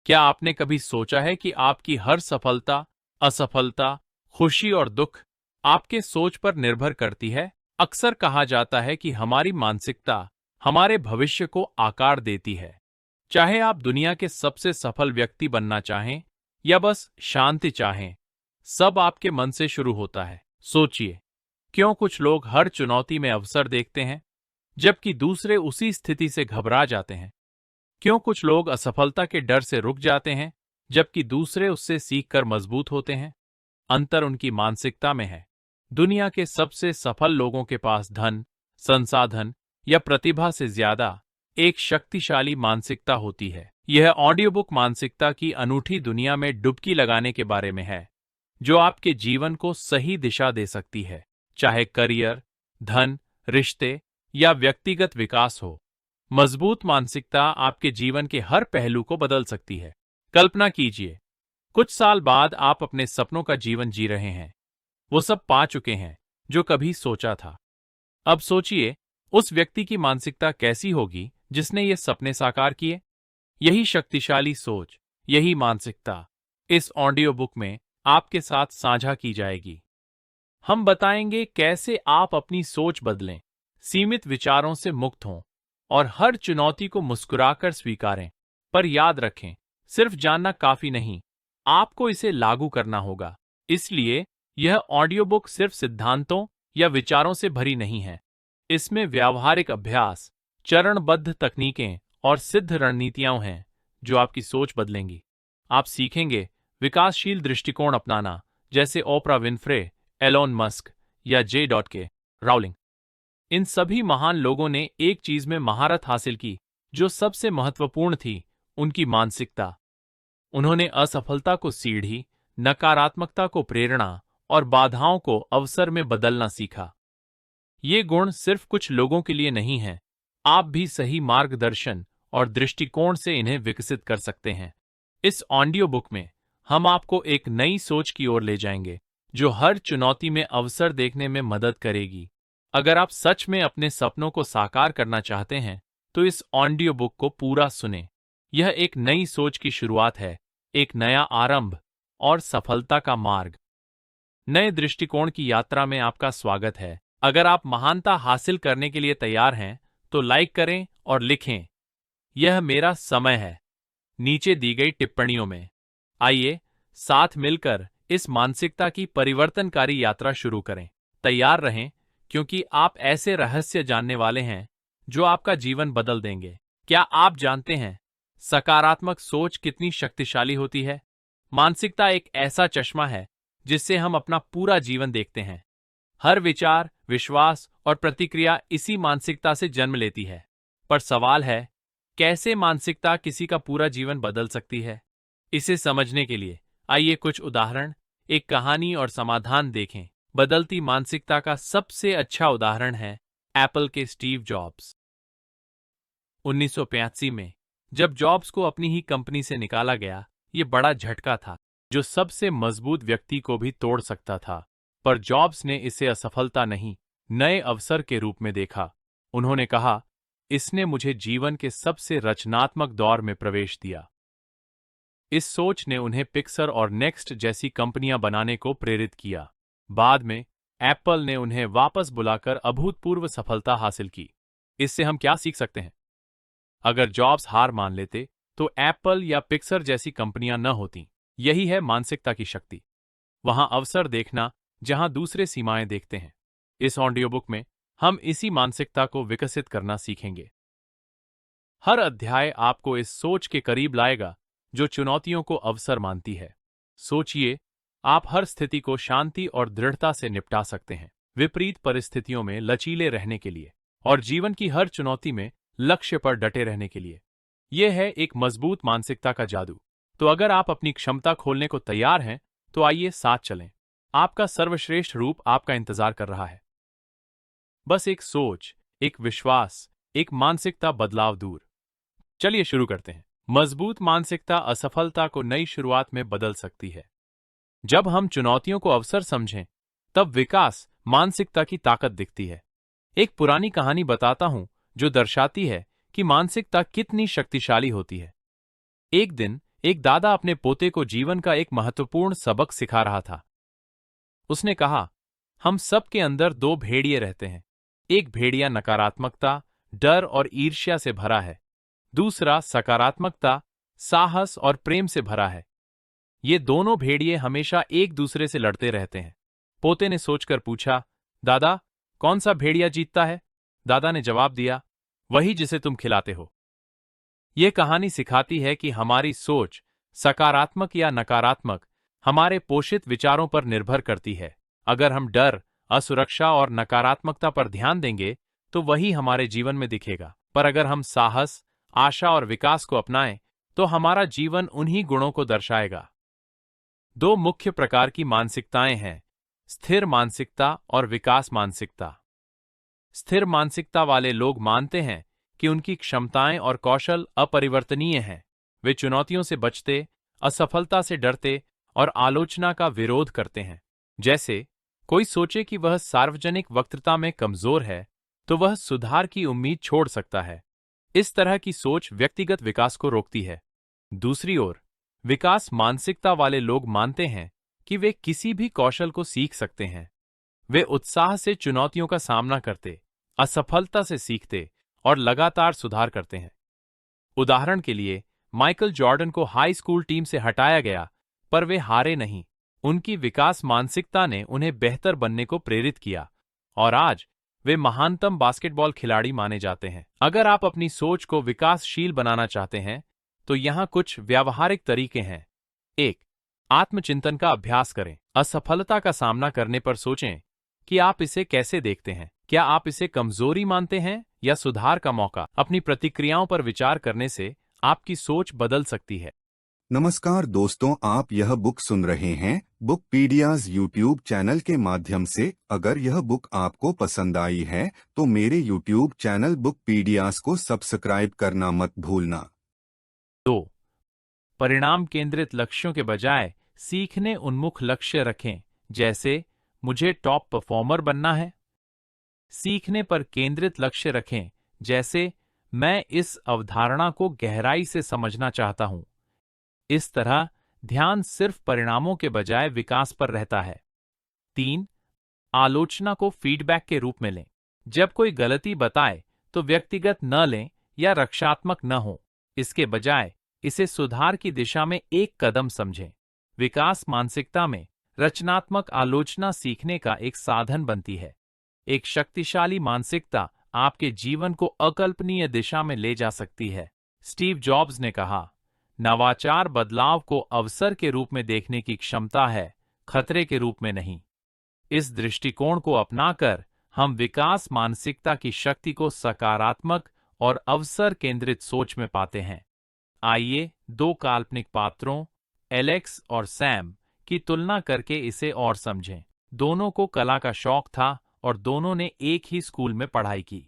क्या आपने कभी सोचा है कि आपकी हर सफलता, असफलता, खुशी और दुख आपके सोच पर निर्भर करती है? अक्सर कहा जाता है कि हमारी मानसिकता हमारे भविष्य को आकार देती है। चाहे आप दुनिया के सबसे सफल व्यक्ति बनना चाहें या बस शांति चाहें, सब आपके मन से शुरू होता है। सोचिए, क्यों कुछ लोग हर चुनौती में अवसर देखते हैं, जबकि दूसरे उसी स्थिति से घबरा जाते हैं? क्यों कुछ लोग असफलता के डर से रुक जाते हैं, जबकि दूसरे उससे सीखकर मजबूत होते हैं? अंतर उनकी मानसिकता में है। दुनिया के सबसे सफल लोगों के पास धन, संसाधन या प्रतिभा से ज्यादा एक शक्तिशाली मानसिकता होती है। यह ऑडियो बुक मानसिकता की अनूठी दुनिया में डुबकी लगाने के बारे में है, जो आपके जीवन को सही दिशा दे सकती है, चाहे करियर, धन, रिश्ते या व्यक्तिगत विकास हो। मजबूत मानसिकता आपके जीवन के हर पहलू को बदल सकती है। कल्पना कीजिए, कुछ साल बाद आप अपने सपनों का जीवन जी रहे हैं। वो सब पा चुके हैं जो कभी सोचा था। अब सोचिए, उस व्यक्ति की मानसिकता कैसी होगी जिसने ये सपने साकार किए। यही शक्तिशाली सोच, यही मानसिकता इस ऑडियो बुक में आपके साथ साझा की जाएगी। हम बताएंगे कैसे आप अपनी सोच बदलें, सीमित विचारों से मुक्त हों और हर चुनौती को मुस्कुराकर स्वीकारें। पर याद रखें, सिर्फ जानना काफी नहीं, आपको इसे लागू करना होगा। इसलिए यह ऑडियो बुक सिर्फ सिद्धांतों या विचारों से भरी नहीं है। इसमें व्यावहारिक अभ्यास, चरणबद्ध तकनीकें और सिद्ध रणनीतियां हैं जो आपकी सोच बदलेंगी। आप सीखेंगे विकासशील दृष्टिकोण अपनाना, जैसे ओपरा विनफ्रे, एलोन मस्क या जे. राउलिंग। इन सभी महान लोगों ने एक चीज में महारत हासिल की जो सबसे महत्वपूर्ण थी, उनकी मानसिकता। उन्होंने असफलता को सीढ़ी, नकारात्मकता को प्रेरणा और बाधाओं को अवसर में बदलना सीखा। ये गुण सिर्फ कुछ लोगों के लिए नहीं हैं, आप भी सही मार्गदर्शन और दृष्टिकोण से इन्हें विकसित कर सकते हैं। इस ऑडियो बुक में हम आपको एक नई सोच की ओर ले जाएंगे, जो हर चुनौती में अवसर देखने में मदद करेगी। अगर आप सच में अपने सपनों को साकार करना चाहते हैं, तो इस ऑडियो बुक को पूरा सुनें। यह एक नई सोच की शुरुआत है, एक नया आरंभ और सफलता का मार्ग। नए दृष्टिकोण की यात्रा में आपका स्वागत है। अगर आप महानता हासिल करने के लिए तैयार हैं, तो लाइक करें और लिखें, यह मेरा समय है, नीचे दी गई टिप्पणियों में। आइए साथ मिलकर इस मानसिकता की परिवर्तनकारी यात्रा शुरू करें। तैयार रहें, क्योंकि आप ऐसे रहस्य जानने वाले हैं जो आपका जीवन बदल देंगे। क्या आप जानते हैं सकारात्मक सोच कितनी शक्तिशाली होती है? मानसिकता एक ऐसा चश्मा है जिससे हम अपना पूरा जीवन देखते हैं। हर विचार, विश्वास और प्रतिक्रिया इसी मानसिकता से जन्म लेती है। पर सवाल है, कैसे मानसिकता किसी का पूरा जीवन बदल सकती है? इसे समझने के लिए आइए कुछ उदाहरण, एक कहानी और समाधान देखें। बदलती मानसिकता का सबसे अच्छा उदाहरण है एप्पल के स्टीव जॉब्स। 1985 में जब जॉब्स को अपनी ही कंपनी से निकाला गया, ये बड़ा झटका था जो सबसे मजबूत व्यक्ति को भी तोड़ सकता था। पर जॉब्स ने इसे असफलता नहीं, नए अवसर के रूप में देखा। उन्होंने कहा, इसने मुझे जीवन के सबसे रचनात्मक दौर में प्रवेश दिया। इस सोच ने उन्हें पिक्सर और नेक्स्ट जैसी कंपनियां बनाने को प्रेरित किया। बाद में एप्पल ने उन्हें वापस बुलाकर अभूतपूर्व सफलता हासिल की। इससे हम क्या सीख सकते हैं? अगर जॉब्स हार मान लेते, तो एप्पल या पिक्सर जैसी कंपनियां न होतीं। यही है मानसिकता की शक्ति, वहां अवसर देखना जहां दूसरे सीमाएं देखते हैं। इस ऑडियो बुक में हम इसी मानसिकता को विकसित करना सीखेंगे। हर अध्याय आपको इस सोच के करीब लाएगा जो चुनौतियों को अवसर मानती है। सोचिए, आप हर स्थिति को शांति और दृढ़ता से निपटा सकते हैं, विपरीत परिस्थितियों में लचीले रहने के लिए और जीवन की हर चुनौती में लक्ष्य पर डटे रहने के लिए। यह है एक मजबूत मानसिकता का जादू। तो अगर आप अपनी क्षमता खोलने को तैयार हैं, तो आइए साथ चलें। आपका सर्वश्रेष्ठ रूप आपका इंतजार कर रहा है। बस एक सोच, एक विश्वास, एक मानसिकता बदलाव दूर। चलिए शुरू करते हैं। मजबूत मानसिकता असफलता को नई शुरुआत में बदल सकती है। जब हम चुनौतियों को अवसर समझें, तब विकास मानसिकता की ताकत दिखती है। एक पुरानी कहानी बताता हूं जो दर्शाती है कि मानसिकता कितनी शक्तिशाली होती है। एक दिन एक दादा अपने पोते को जीवन का एक महत्वपूर्ण सबक सिखा रहा था। उसने कहा, हम सब के अंदर दो भेड़िए रहते हैं। एक भेड़िया नकारात्मकता, डर और ईर्ष्या से भरा है। दूसरा सकारात्मकता, साहस और प्रेम से भरा है। ये दोनों भेड़िए हमेशा एक दूसरे से लड़ते रहते हैं। पोते ने सोचकर पूछा, दादा, कौन सा भेड़िया जीतता है? दादा ने जवाब दिया, वही जिसे तुम खिलाते हो। यह कहानी सिखाती है कि हमारी सोच, सकारात्मक या नकारात्मक, हमारे पोषित विचारों पर निर्भर करती है। अगर हम डर, असुरक्षा और नकारात्मकता पर ध्यान देंगे तो वही हमारे जीवन में दिखेगा। पर अगर हम साहस, आशा और विकास को अपनाएं तो हमारा जीवन उन्हीं गुणों को दर्शाएगा। दो मुख्य प्रकार की मानसिकताएं हैं, स्थिर मानसिकता और विकास मानसिकता। स्थिर मानसिकता वाले लोग मानते हैं कि उनकी क्षमताएं और कौशल अपरिवर्तनीय हैं। वे चुनौतियों से बचते, असफलता से डरते और आलोचना का विरोध करते हैं। जैसे कोई सोचे कि वह सार्वजनिक वक्तृता में कमजोर है तो वह सुधार की उम्मीद छोड़ सकता है। इस तरह की सोच व्यक्तिगत विकास को रोकती है। दूसरी ओर, विकास मानसिकता वाले लोग मानते हैं कि वे किसी भी कौशल को सीख सकते हैं। वे उत्साह से चुनौतियों का सामना करते, असफलता से सीखते और लगातार सुधार करते हैं। उदाहरण के लिए, माइकल जॉर्डन को हाई स्कूल टीम से हटाया गया, पर वे हारे नहीं। उनकी विकास मानसिकता ने उन्हें बेहतर बनने को प्रेरित किया और आज वे महानतम बास्केटबॉल खिलाड़ी माने जाते हैं। अगर आप अपनी सोच को विकासशील बनाना चाहते हैं तो यहाँ कुछ व्यावहारिक तरीके हैं। 1. आत्मचिंतन का अभ्यास करें। असफलता का सामना करने पर सोचें कि आप इसे कैसे देखते हैं। क्या आप इसे कमजोरी मानते हैं या सुधार का मौका? अपनी प्रतिक्रियाओं पर विचार करने से आपकी सोच बदल सकती है। नमस्कार दोस्तों, आप यह बुक सुन रहे हैं बुकपीडियाज यूट्यूब चैनल के माध्यम से। अगर यह बुक आपको पसंद आई है तो मेरे यूट्यूब चैनल बुकपीडियाज को सब्सक्राइब करना मत भूलना। 2. परिणाम केंद्रित लक्ष्यों के बजाय सीखने उन्मुख लक्ष्य रखें, जैसे मुझे टॉप परफॉर्मर बनना है। सीखने पर केंद्रित लक्ष्य रखें, जैसे मैं इस अवधारणा को गहराई से समझना चाहता हूं। इस तरह ध्यान सिर्फ परिणामों के बजाय विकास पर रहता है। 3. आलोचना को फीडबैक के रूप में लें। जब कोई गलती बताए तो व्यक्तिगत न लें या रक्षात्मक न हो। इसके बजाय इसे सुधार की दिशा में एक कदम समझें। विकास मानसिकता में रचनात्मक आलोचना सीखने का एक साधन बनती है। एक शक्तिशाली मानसिकता आपके जीवन को अकल्पनीय दिशा में ले जा सकती है। स्टीव जॉब्स ने कहा, नवाचार बदलाव को अवसर के रूप में देखने की क्षमता है, खतरे के रूप में नहीं। इस दृष्टिकोण को अपनाकर हम विकास मानसिकता की शक्ति को सकारात्मक और अवसर केंद्रित सोच में पाते हैं। आइए दो काल्पनिक पात्रों, एलेक्स और सैम, की तुलना करके इसे और समझें। दोनों को कला का शौक था और दोनों ने एक ही स्कूल में पढ़ाई की।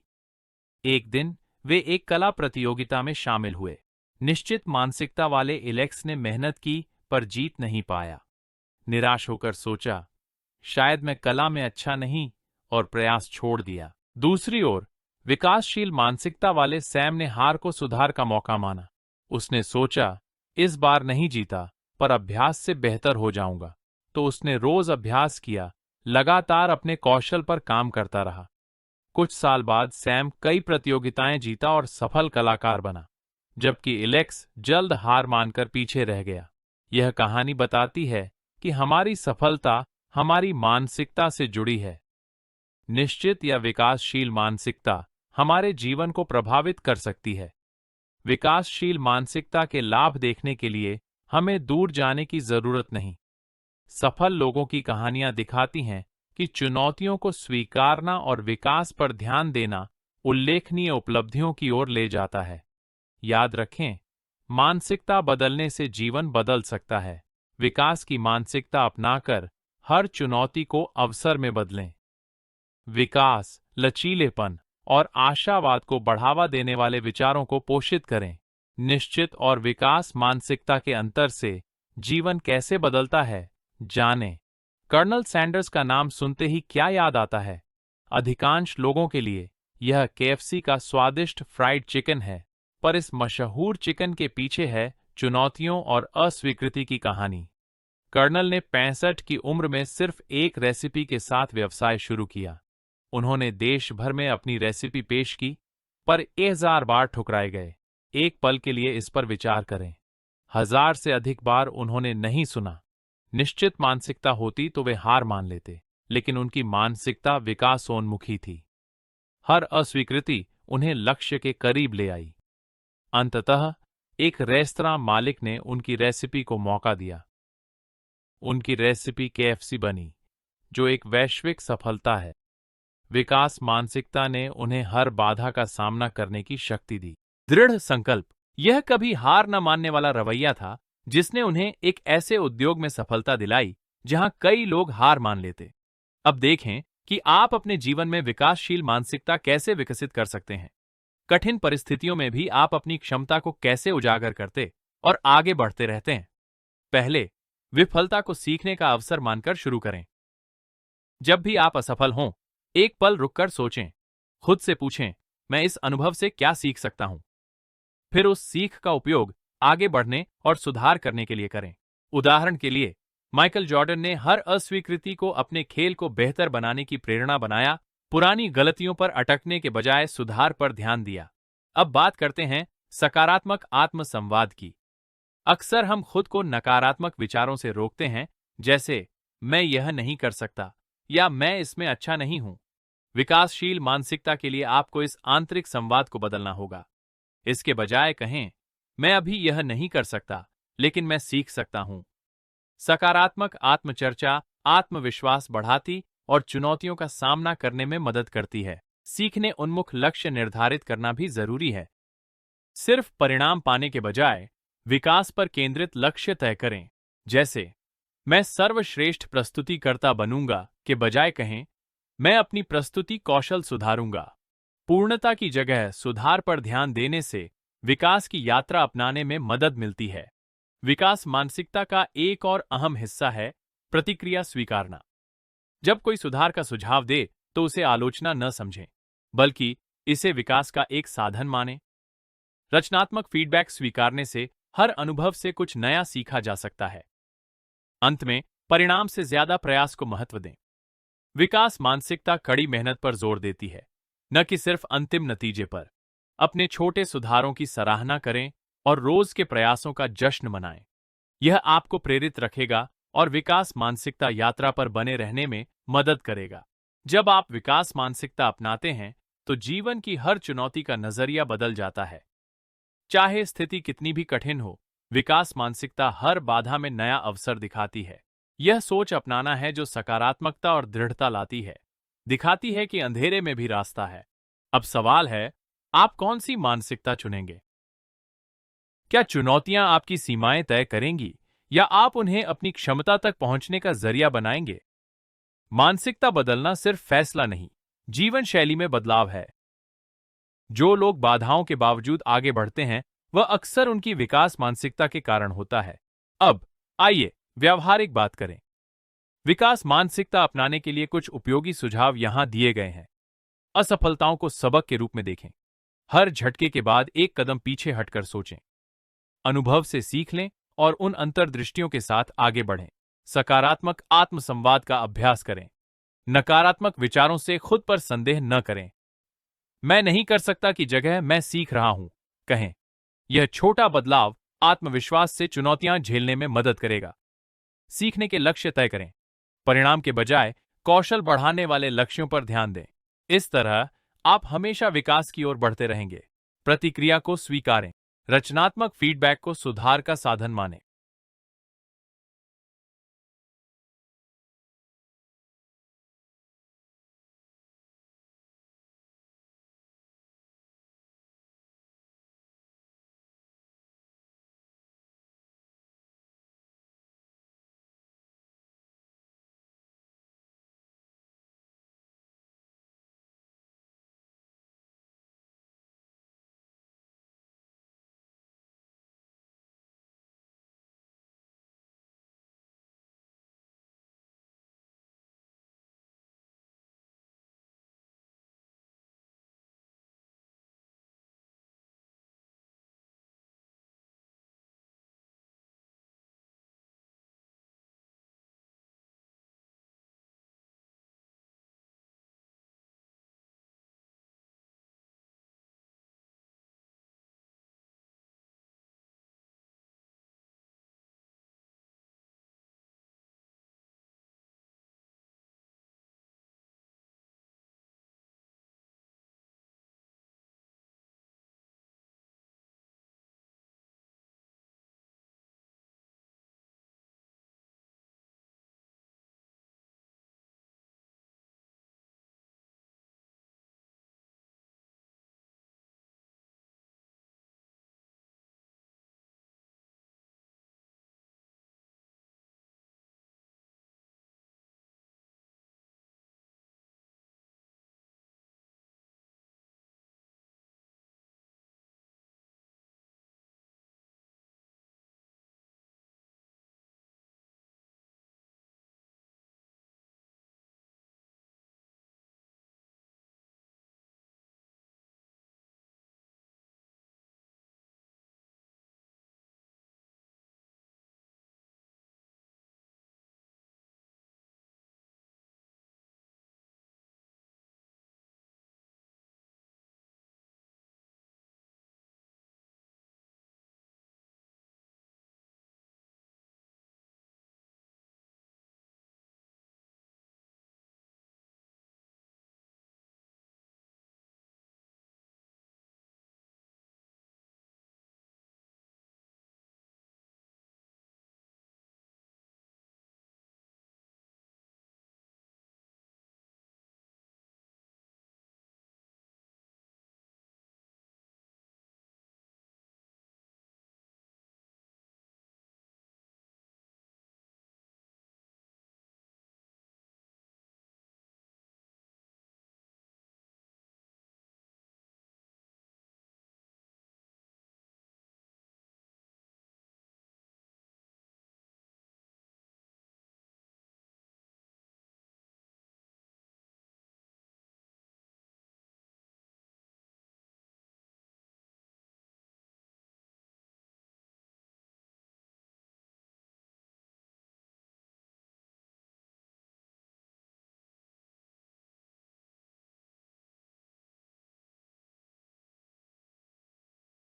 एक दिन वे एक कला प्रतियोगिता में शामिल हुए। निश्चित मानसिकता वाले एलेक्स ने मेहनत की पर जीत नहीं पाया। निराश होकर सोचा, शायद मैं कला में अच्छा नहीं, और प्रयास छोड़ दिया। दूसरी ओर विकासशील मानसिकता वाले सैम ने हार को सुधार का मौका माना। उसने सोचा, इस बार नहीं जीता पर अभ्यास से बेहतर हो जाऊंगा। तो उसने रोज अभ्यास किया, लगातार अपने कौशल पर काम करता रहा। कुछ साल बाद सैम कई प्रतियोगिताएं जीता और सफल कलाकार बना, जबकि एलेक्स जल्द हार मानकर पीछे रह गया। यह कहानी बताती है कि हमारी सफलता हमारी मानसिकता से जुड़ी है। निश्चित या विकासशील मानसिकता हमारे जीवन को प्रभावित कर सकती है। विकासशील मानसिकता के लाभ देखने के लिए हमें दूर जाने की जरूरत नहीं। सफल लोगों की कहानियां दिखाती हैं कि चुनौतियों को स्वीकारना और विकास पर ध्यान देना उल्लेखनीय उपलब्धियों की ओर ले जाता है। याद रखें, मानसिकता बदलने से जीवन बदल सकता है। विकास की मानसिकता अपनाकर हर चुनौती को अवसर में बदलें। विकास, लचीलेपन और आशावाद को बढ़ावा देने वाले विचारों को पोषित करें। निश्चित और विकास मानसिकता के अंतर से जीवन कैसे बदलता है, जानें। कर्नल सैंडर्स का नाम सुनते ही क्या याद आता है? अधिकांश लोगों के लिए यह KFC का स्वादिष्ट फ्राइड चिकन है, पर इस मशहूर चिकन के पीछे है चुनौतियों और अस्वीकृति की कहानी। कर्नल ने 65 की उम्र में सिर्फ एक रेसिपी के साथ व्यवसाय शुरू किया। उन्होंने देश भर में अपनी रेसिपी पेश की, पर 1000 बार ठुकराए गए। एक पल के लिए इस पर विचार करें। 1000 से अधिक बार उन्होंने नहीं सुना। निश्चित मानसिकता होती तो वे हार मान लेते, लेकिन उनकी मानसिकता विकासोन्मुखी थी। हर अस्वीकृति उन्हें लक्ष्य के करीब ले आई। अंततः एक रेस्तरां मालिक ने उनकी रेसिपी को मौका दिया। उनकी रेसिपी केएफसी बनी, जो एक वैश्विक सफलता है। विकास मानसिकता ने उन्हें हर बाधा का सामना करने की शक्ति दी। दृढ़ संकल्प, यह कभी हार न मानने वाला रवैया था जिसने उन्हें एक ऐसे उद्योग में सफलता दिलाई जहां कई लोग हार मान लेते। अब देखें कि आप अपने जीवन में विकासशील मानसिकता कैसे विकसित कर सकते हैं। कठिन परिस्थितियों में भी आप अपनी क्षमता को कैसे उजागर करते और आगे बढ़ते रहते हैं। पहले, विफलता को सीखने का अवसर मानकर शुरू करें। जब भी आप असफल हों, एक पल रुककर सोचें। खुद से पूछें, मैं इस अनुभव से क्या सीख सकता हूं? फिर उस सीख का उपयोग आगे बढ़ने और सुधार करने के लिए करें। उदाहरण के लिए, माइकल जॉर्डन ने हर अस्वीकृति को अपने खेल को बेहतर बनाने की प्रेरणा बनाया, पुरानी गलतियों पर अटकने के बजाय सुधार पर ध्यान दिया। अब बात करते हैं सकारात्मक आत्मसंवाद की। अक्सर हम खुद को नकारात्मक विचारों से रोकते हैं, जैसे मैं यह नहीं कर सकता या मैं इसमें अच्छा नहीं हूं। विकासशील मानसिकता के लिए आपको इस आंतरिक संवाद को बदलना होगा। इसके बजाय कहें, मैं अभी यह नहीं कर सकता, लेकिन मैं सीख सकता हूं। सकारात्मक आत्मचर्चा आत्मविश्वास बढ़ाती और चुनौतियों का सामना करने में मदद करती है। सीखने उन्मुख लक्ष्य निर्धारित करना भी जरूरी है। सिर्फ परिणाम पाने के बजाय विकास पर केंद्रित लक्ष्य तय करें। जैसे, मैं सर्वश्रेष्ठ प्रस्तुतिकर्ता बनूंगा के बजाय कहें, मैं अपनी प्रस्तुति कौशल सुधारूंगा। पूर्णता की जगह सुधार पर ध्यान देने से विकास की यात्रा अपनाने में मदद मिलती है। विकास मानसिकता का एक और अहम हिस्सा है प्रतिक्रिया स्वीकारना। जब कोई सुधार का सुझाव दे तो उसे आलोचना न समझें, बल्कि इसे विकास का एक साधन मानें। रचनात्मक फीडबैक स्वीकारने से हर अनुभव से कुछ नया सीखा जा सकता है। अंत में, परिणाम से ज्यादा प्रयास को महत्व दें। विकास मानसिकता कड़ी मेहनत पर जोर देती है, न कि सिर्फ अंतिम नतीजे पर। अपने छोटे सुधारों की सराहना करें और रोज के प्रयासों का जश्न मनाएं। यह आपको प्रेरित रखेगा और विकास मानसिकता यात्रा पर बने रहने में मदद करेगा। जब आप विकास मानसिकता अपनाते हैं, तो जीवन की हर चुनौती का नजरिया बदल जाता है। चाहे स्थिति कितनी भी कठिन हो, विकास मानसिकता हर बाधा में नया अवसर दिखाती है। यह सोच अपनाना है जो सकारात्मकता और दृढ़ता लाती है, दिखाती है कि अंधेरे में भी रास्ता है। अब सवाल है, आप कौन सी मानसिकता चुनेंगे? क्या चुनौतियां आपकी सीमाएं तय करेंगी या आप उन्हें अपनी क्षमता तक पहुंचने का जरिया बनाएंगे? मानसिकता बदलना सिर्फ फैसला नहीं, जीवन शैली में बदलाव है। जो लोग बाधाओं के बावजूद आगे बढ़ते हैं, वह अक्सर उनकी विकास मानसिकता के कारण होता है। अब आइए व्यावहारिक बात करें। विकास मानसिकता अपनाने के लिए कुछ उपयोगी सुझाव यहां दिए गए हैं। असफलताओं को सबक के रूप में देखें। हर झटके के बाद एक कदम पीछे हटकर सोचें। अनुभव से सीख लें और उन अंतर्दृष्टियों के साथ आगे बढ़ें। सकारात्मक आत्मसंवाद का अभ्यास करें। नकारात्मक विचारों से खुद पर संदेह न करें। मैं नहीं कर सकता की जगह मैं सीख रहा हूं कहें। यह छोटा बदलाव आत्मविश्वास से चुनौतियां झेलने में मदद करेगा। सीखने के लक्ष्य तय करें। परिणाम के बजाय कौशल बढ़ाने वाले लक्ष्यों पर ध्यान दें। इस तरह आप हमेशा विकास की ओर बढ़ते रहेंगे। प्रतिक्रिया को स्वीकारें। रचनात्मक फीडबैक को सुधार का साधन मानें।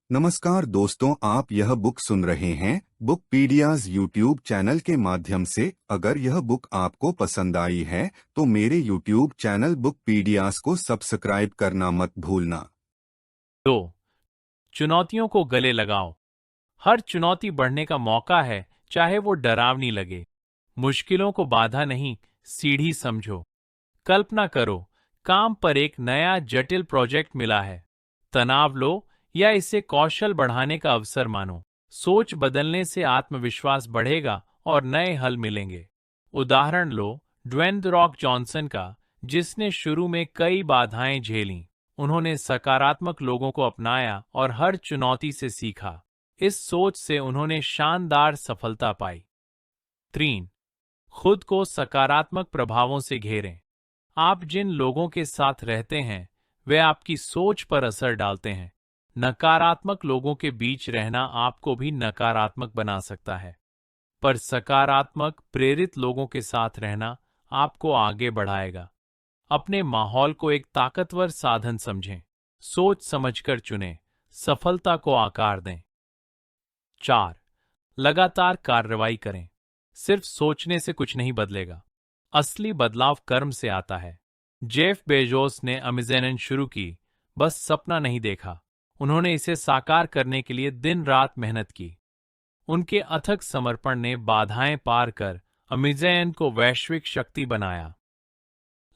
नमस्कार दोस्तों, आप यह बुक सुन रहे हैं बुक पीडियाज यूट्यूब चैनल के माध्यम से। अगर यह बुक आपको पसंद आई है तो मेरे यूट्यूब चैनल बुक पीडियाज को सब्सक्राइब करना मत भूलना। 2. चुनौतियों को गले लगाओ। हर चुनौती बढ़ने का मौका है, चाहे वो डरावनी लगे। मुश्किलों को बाधा नहीं, सीढ़ी समझो। कल्पना करो, काम पर एक नया जटिल प्रोजेक्ट मिला है। तनाव लो या इसे कौशल बढ़ाने का अवसर मानो। सोच बदलने से आत्मविश्वास बढ़ेगा और नए हल मिलेंगे। उदाहरण लो ड्वेन द रॉक जॉनसन का, जिसने शुरू में कई बाधाएं झेलीं। उन्होंने सकारात्मक लोगों को अपनाया और हर चुनौती से सीखा। इस सोच से उन्होंने शानदार सफलता पाई। 3. खुद को सकारात्मक प्रभावों से घेरें। आप जिन लोगों के साथ रहते हैं वे आपकी सोच पर असर डालते हैं। नकारात्मक लोगों के बीच रहना आपको भी नकारात्मक बना सकता है, पर सकारात्मक प्रेरित लोगों के साथ रहना आपको आगे बढ़ाएगा। अपने माहौल को एक ताकतवर साधन समझें। सोच समझकर चुनें, सफलता को आकार दें। 4. लगातार कार्रवाई करें। सिर्फ सोचने से कुछ नहीं बदलेगा। असली बदलाव कर्म से आता है। जेफ बेजोस ने अमेज़न शुरू की, बस सपना नहीं देखा। उन्होंने इसे साकार करने के लिए दिन रात मेहनत की। उनके अथक समर्पण ने बाधाएं पार कर अमेज़न को वैश्विक शक्ति बनाया।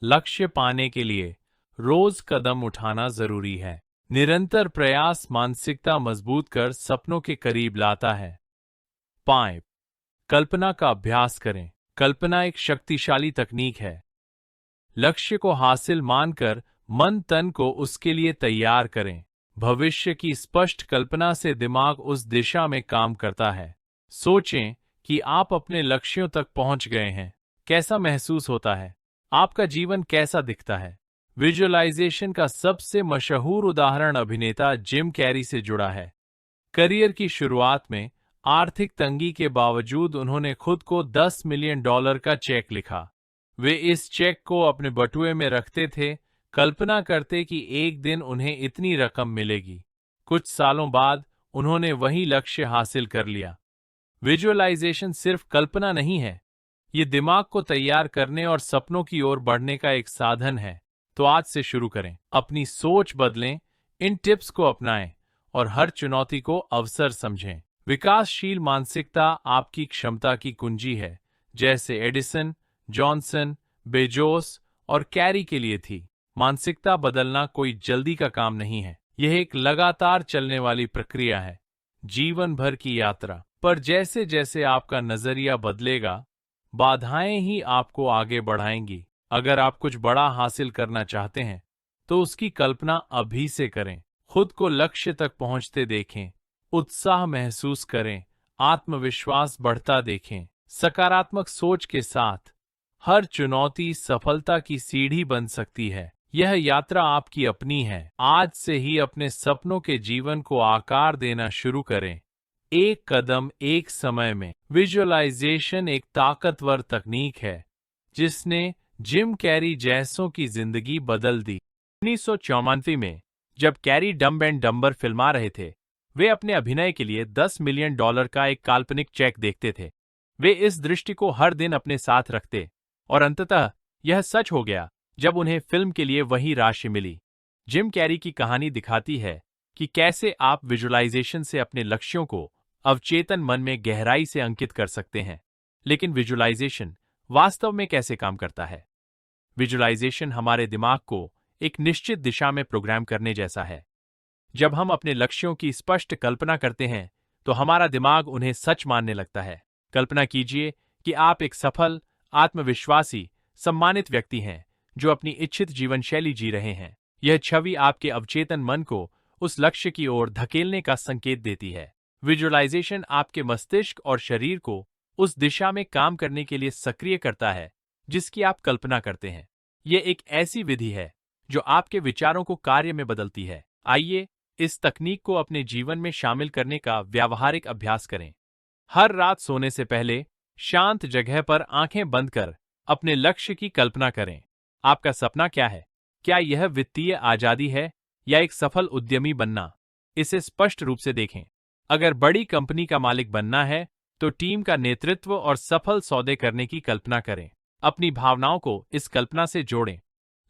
लक्ष्य पाने के लिए रोज कदम उठाना जरूरी है। निरंतर प्रयास मानसिकता मजबूत कर सपनों के करीब लाता है। 5. कल्पना का अभ्यास करें। कल्पना एक शक्तिशाली तकनीक है। लक्ष्य को हासिल मानकर मन तन को उसके लिए तैयार करें। भविष्य की स्पष्ट कल्पना से दिमाग उस दिशा में काम करता है। सोचें कि आप अपने लक्ष्यों तक पहुंच गए हैं। कैसा महसूस होता है? आपका जीवन कैसा दिखता है? विजुअलाइजेशन का सबसे मशहूर उदाहरण अभिनेता जिम कैरी से जुड़ा है। करियर की शुरुआत में आर्थिक तंगी के बावजूद उन्होंने खुद को $10 मिलियन का चेक लिखा। वे इस चेक को अपने बटुए में रखते थे, कल्पना करते कि एक दिन उन्हें इतनी रकम मिलेगी। कुछ सालों बाद उन्होंने वही लक्ष्य हासिल कर लिया। विजुअलाइजेशन सिर्फ कल्पना नहीं है, ये दिमाग को तैयार करने और सपनों की ओर बढ़ने का एक साधन है। तो आज से शुरू करें, अपनी सोच बदलें, इन टिप्स को अपनाएं और हर चुनौती को अवसर समझें। विकासशील मानसिकता आपकी क्षमता की कुंजी है, जैसे एडिसन, जॉनसन, बेजोस और कैरी के लिए थी। मानसिकता बदलना कोई जल्दी का काम नहीं है, यह एक लगातार चलने वाली प्रक्रिया है, जीवन भर की यात्रा। पर जैसे जैसे आपका नजरिया बदलेगा, बाधाएं ही आपको आगे बढ़ाएंगी। अगर आप कुछ बड़ा हासिल करना चाहते हैं तो उसकी कल्पना अभी से करें। खुद को लक्ष्य तक पहुंचते देखें, उत्साह महसूस करें, आत्मविश्वास बढ़ता देखें। सकारात्मक सोच के साथ हर चुनौती सफलता की सीढ़ी बन सकती है। यह यात्रा आपकी अपनी है। आज से ही अपने सपनों के जीवन को आकार देना शुरू करें, एक कदम एक समय में। विजुअलाइजेशन एक ताकतवर तकनीक है जिसने जिम कैरी जैसों की जिंदगी बदल दी। 1994 में जब कैरी डम्ब एंड डम्बर फिल्मा रहे थे, वे अपने अभिनय के लिए $10 मिलियन का एक काल्पनिक चेक देखते थे। वे इस दृष्टि को हर दिन अपने साथ रखते और अंततः यह सच हो गया जब उन्हें फिल्म के लिए वही राशि मिली। जिम कैरी की कहानी दिखाती है कि कैसे आप विजुअलाइजेशन से अपने लक्ष्यों को अवचेतन मन में गहराई से अंकित कर सकते हैं। लेकिन विजुअलाइजेशन वास्तव में कैसे काम करता है? विजुअलाइजेशन हमारे दिमाग को एक निश्चित दिशा में प्रोग्राम करने जैसा है। जब हम अपने लक्ष्यों की स्पष्ट कल्पना करते हैं तो हमारा दिमाग उन्हें सच मानने लगता है। कल्पना कीजिए कि आप एक सफल, आत्मविश्वासी, सम्मानित व्यक्ति हैं जो अपनी इच्छित जीवन शैली जी रहे हैं। यह छवि आपके अवचेतन मन को उस लक्ष्य की ओर धकेलने का संकेत देती है। विजुअलाइजेशन आपके मस्तिष्क और शरीर को उस दिशा में काम करने के लिए सक्रिय करता है जिसकी आप कल्पना करते हैं। यह एक ऐसी विधि है जो आपके विचारों को कार्य में बदलती है। आइए इस तकनीक को अपने जीवन में शामिल करने का व्यावहारिक अभ्यास करें। हर रात सोने से पहले शांत जगह पर आंखें बंद कर अपने लक्ष्य की कल्पना करें। आपका सपना क्या है? क्या यह वित्तीय आजादी है या एक सफल उद्यमी बनना? इसे स्पष्ट रूप से देखें। अगर बड़ी कंपनी का मालिक बनना है तो टीम का नेतृत्व और सफल सौदे करने की कल्पना करें। अपनी भावनाओं को इस कल्पना से जोड़ें।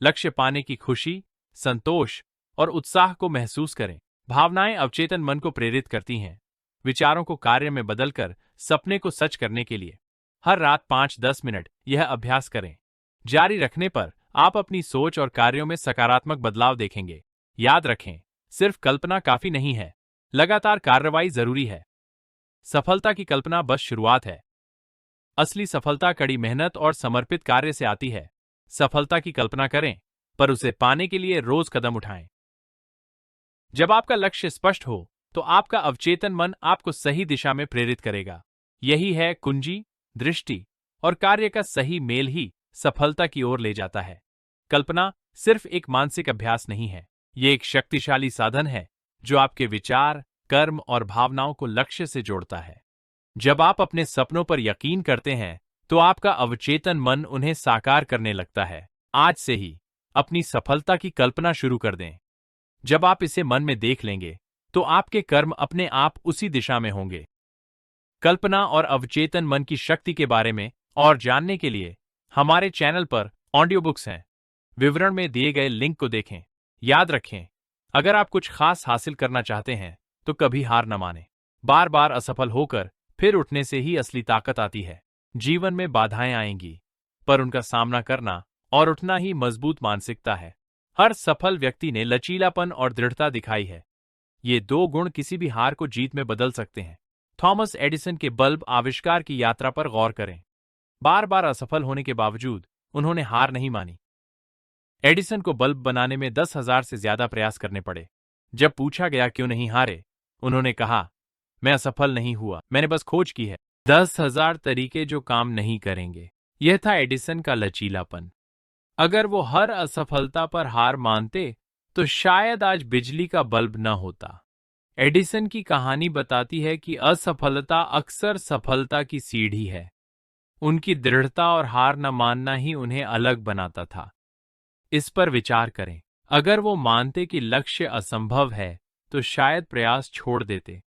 लक्ष्य पाने की खुशी, संतोष और उत्साह को महसूस करें। भावनाएं अवचेतन मन को प्रेरित करती हैं, विचारों को कार्य में बदलकर सपने को सच करने के लिए। हर रात 5-10 मिनट यह अभ्यास करें। जारी रखने पर आप अपनी सोच और कार्यों में सकारात्मक बदलाव देखेंगे। याद रखें, सिर्फ कल्पना काफी नहीं है, लगातार कार्रवाई जरूरी है। सफलता की कल्पना बस शुरुआत है। असली सफलता कड़ी मेहनत और समर्पित कार्य से आती है। सफलता की कल्पना करें, पर उसे पाने के लिए रोज कदम उठाएं। जब आपका लक्ष्य स्पष्ट हो तो आपका अवचेतन मन आपको सही दिशा में प्रेरित करेगा। यही है कुंजी। दृष्टि और कार्य का सही मेल ही सफलता की ओर ले जाता है। कल्पना सिर्फ एक मानसिक अभ्यास नहीं है, ये एक शक्तिशाली साधन है जो आपके विचार, कर्म और भावनाओं को लक्ष्य से जोड़ता है। जब आप अपने सपनों पर यकीन करते हैं तो आपका अवचेतन मन उन्हें साकार करने लगता है। आज से ही अपनी सफलता की कल्पना शुरू कर दें। जब आप इसे मन में देख लेंगे तो आपके कर्म अपने आप उसी दिशा में होंगे। कल्पना और अवचेतन मन की शक्ति के बारे में और जानने के लिए हमारे चैनल पर ऑडियो बुक्स हैं। विवरण में दिए गए लिंक को देखें। याद रखें, अगर आप कुछ खास हासिल करना चाहते हैं तो कभी हार न मानें। बार बार असफल होकर फिर उठने से ही असली ताकत आती है। जीवन में बाधाएं आएंगी, पर उनका सामना करना और उठना ही मजबूत मानसिकता है। हर सफल व्यक्ति ने लचीलापन और दृढ़ता दिखाई है। ये दो गुण किसी भी हार को जीत में बदल सकते हैं। थॉमस एडिसन के बल्ब आविष्कार की यात्रा पर गौर करें। बार बार असफल होने के बावजूद उन्होंने हार नहीं मानी। एडिसन को बल्ब बनाने में 10,000 से ज्यादा प्रयास करने पड़े। जब पूछा गया क्यों नहीं हारे, उन्होंने कहा, मैं असफल नहीं हुआ, मैंने बस खोज की है। 10,000 तरीके जो काम नहीं करेंगे। यह था एडिसन का लचीलापन। अगर वो हर असफलता पर हार मानते तो शायद आज बिजली का बल्ब न होता। एडिसन की कहानी बताती है कि असफलता अक्सर सफलता की सीढ़ी है। उनकी दृढ़ता और हार न मानना ही उन्हें अलग बनाता था। इस पर विचार करें। अगर वो मानते कि लक्ष्य असंभव है तो शायद प्रयास छोड़ देते।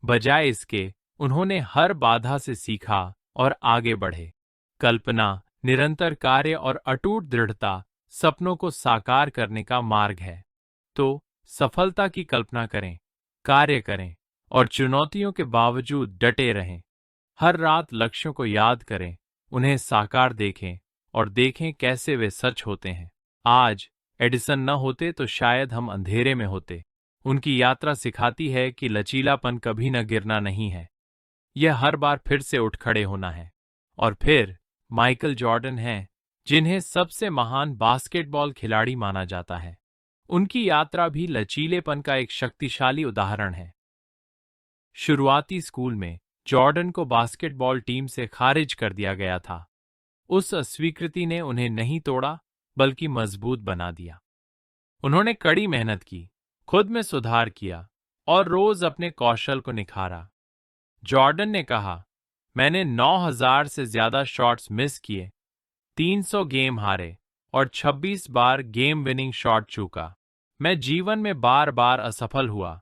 बजाय इसके उन्होंने हर बाधा से सीखा और आगे बढ़े। कल्पना, निरंतर कार्य और अटूट दृढ़ता सपनों को साकार करने का मार्ग है। तो सफलता की कल्पना करें, कार्य करें और चुनौतियों के बावजूद डटे रहें। हर रात लक्ष्यों को याद करें, उन्हें साकार देखें और देखें कैसे वे सच होते हैं। आज एडिसन न होते तो शायद हम अंधेरे में होते। उनकी यात्रा सिखाती है कि लचीलापन कभी न गिरना नहीं है, यह हर बार फिर से उठ खड़े होना है। और फिर माइकल जॉर्डन हैं, जिन्हें सबसे महान बास्केटबॉल खिलाड़ी माना जाता है। उनकी यात्रा भी लचीलेपन का एक शक्तिशाली उदाहरण है। शुरुआती स्कूल में जॉर्डन को बास्केटबॉल टीम से खारिज कर दिया गया था। उस अस्वीकृति ने उन्हें नहीं तोड़ा बल्कि मजबूत बना दिया। उन्होंने कड़ी मेहनत की, खुद में सुधार किया और रोज अपने कौशल को निखारा। जॉर्डन ने कहा, मैंने 9,000 से ज्यादा शॉट्स मिस किए, 300 गेम हारे और 26 बार गेम विनिंग शॉट चूका। मैं जीवन में बार बार असफल हुआ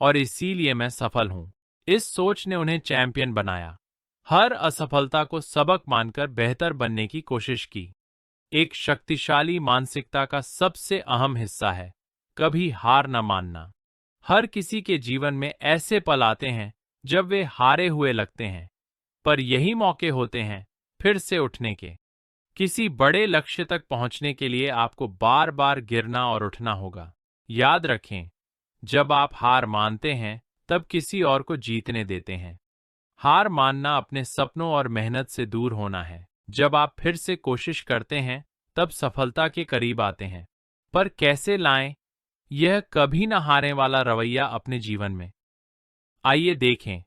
और इसीलिए मैं सफल हूं। इस सोच ने उन्हें चैंपियन बनाया। हर असफलता को सबक मानकर बेहतर बनने की कोशिश की। एक शक्तिशाली मानसिकता का सबसे अहम हिस्सा है कभी हार न मानना। हर किसी के जीवन में ऐसे पल आते हैं जब वे हारे हुए लगते हैं, पर यही मौके होते हैं फिर से उठने के। किसी बड़े लक्ष्य तक पहुंचने के लिए आपको बार बार गिरना और उठना होगा। याद रखें, जब आप हार मानते हैं तब किसी और को जीतने देते हैं। हार मानना अपने सपनों और मेहनत से दूर होना है। जब आप फिर से कोशिश करते हैं तब सफलता के करीब आते हैं। पर कैसे लाएं यह कभी न हारने वाला रवैया अपने जीवन में? आइए देखें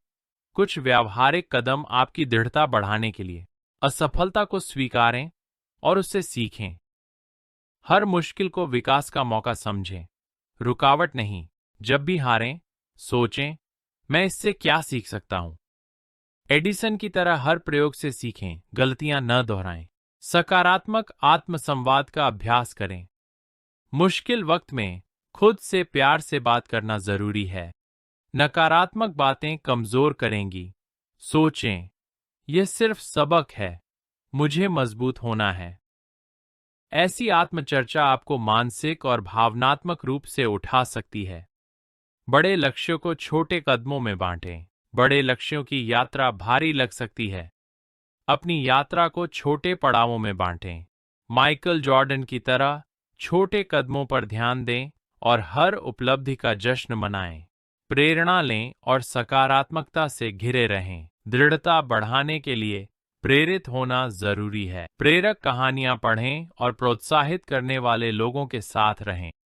कुछ व्यावहारिक कदम आपकी दृढ़ता बढ़ाने के लिए। असफलता को स्वीकारें और उससे सीखें। हर मुश्किल को विकास का मौका समझें, रुकावट नहीं। जब भी हारें, सोचें, मैं इससे क्या सीख सकता हूं। एडिसन की तरह हर प्रयोग से सीखें, गलतियां न दोहराएं। सकारात्मक आत्मसंवाद का अभ्यास करें। मुश्किल वक्त में खुद से प्यार से बात करना जरूरी है। नकारात्मक बातें कमजोर करेंगी। सोचें, यह सिर्फ सबक है, मुझे मजबूत होना है। ऐसी आत्मचर्चा आपको मानसिक और भावनात्मक रूप से उठा सकती है। बड़े लक्ष्यों को छोटे कदमों में बांटें। बड़े लक्ष्यों की यात्रा भारी लग सकती है। अपनी यात्रा को छोटे पड़ावों में बांटें। माइकल जॉर्डन की तरह छोटे कदमों पर ध्यान दें और हर उपलब्धि का जश्न मनाएं। प्रेरणा लें और सकारात्मकता से घिरे रहें। दृढ़ता बढ़ाने के लिए प्रेरित होना जरूरी है। प्रेरक कहानियां पढ़ें और प्रोत्साहित करने वाले लोगों के साथ रहें।